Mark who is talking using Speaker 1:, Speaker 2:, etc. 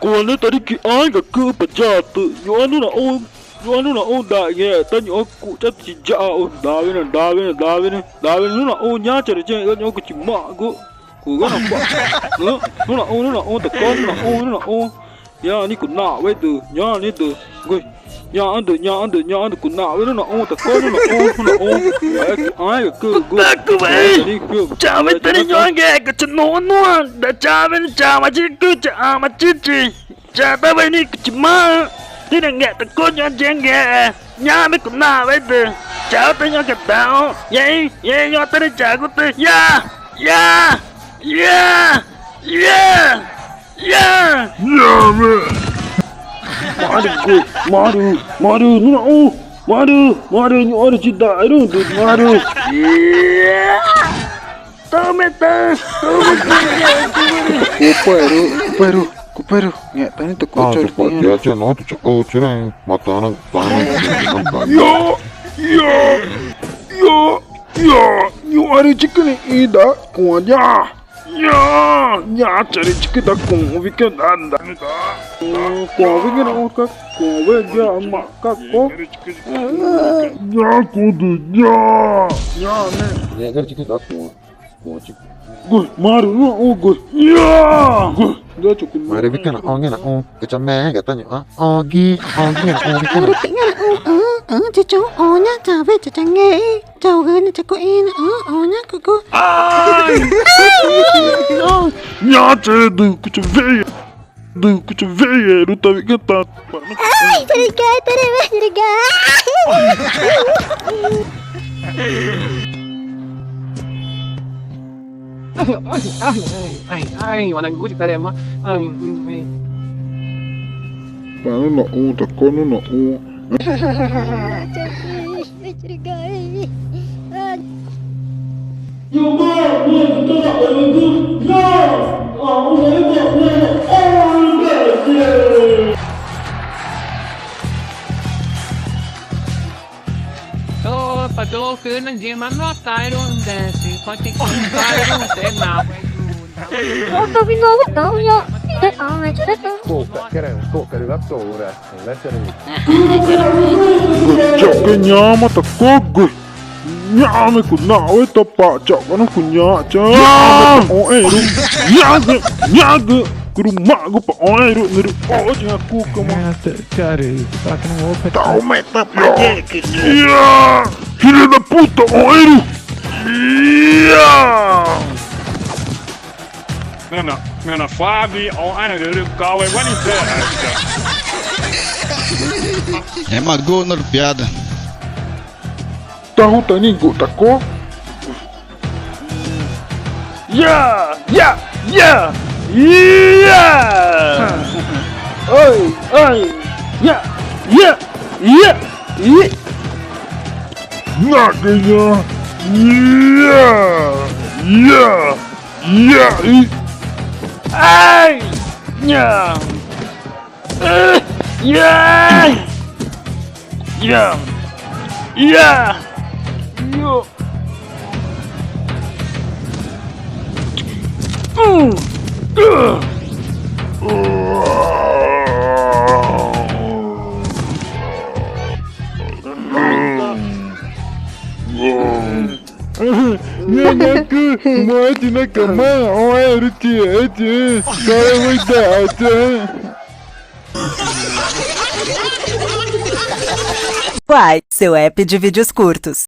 Speaker 1: Còn nó tadi ki ai ka ke pejat tu. Yo anu na on da ye tan yo ku chat si ja on da nu na on nya chere che yo ku chi ma go. Ku ga na pa. Nu na on ta kon na on. Ya ni ku na we tu nya ni tu. Go. Nya an ku na we nu na on ta kon na on. Ai ka ke go.
Speaker 2: Ku ve. Cha me tani yo ge ka chno no da cha ven cha ma chi ku cha ma chi chi. Cha ta ve ni ku chi ma. Thế là nghe ta có nhá chén nghe nhá mấy con nào vậy từ cháu tới nhá cái tao vậy nhá tới đây chả có tới yeah
Speaker 1: Maru nu na on maru nyo ora chi da ru tu maru
Speaker 2: tome
Speaker 1: Kupero, nghe tani ta ko chor
Speaker 3: pa ya che no tu o chene matana tana.
Speaker 1: Yo ari chikni ida ko ya chari chikita ko weekend anda ko weekend o ka ko we ja ma ka ko ya ko du ya ne
Speaker 3: Ya gar chikita ko chik.
Speaker 1: Gol maru no o gol ya gol da chukun
Speaker 3: Mare vikana onge na on ke chame ga tanyo ogi na on vikana.
Speaker 4: Chị cháu ó nhá, chào về chị chẳng nghe. Chào gửi cho cô in, ó nhá cô.
Speaker 1: Ya che du ku che ve ru ta vikata.
Speaker 4: Ai, tere ga.
Speaker 5: Ay, wanang gusto ka rin mo.
Speaker 1: Paano na o ta ko na o.
Speaker 5: So, patuloy ko ng di man mo tayo dance. Pati ko tayo na
Speaker 3: Tocca redattore, lettere
Speaker 1: Ciao che nyama ta ko go. Nyama ku na o ta pa ciao ko ku nya cha. O ru. Nyaga. Kuru mago pa o ru niru o ja ku ka ma.
Speaker 6: Cari, que não vou
Speaker 1: Tau meta pa ye. Ya! Filho da puta, o ru. Ya!
Speaker 7: Men Fabi och Anna du gav vad ni säger.
Speaker 8: É mago na piada.
Speaker 1: Tahu tani go ta ko. Ya! Oi! Ya! Naga ya!
Speaker 2: ai nhờ
Speaker 1: Nyanyaku, moiti na kama, o ruti eti, kaya wita ati.
Speaker 9: Uai, seu app de vídeos curtos.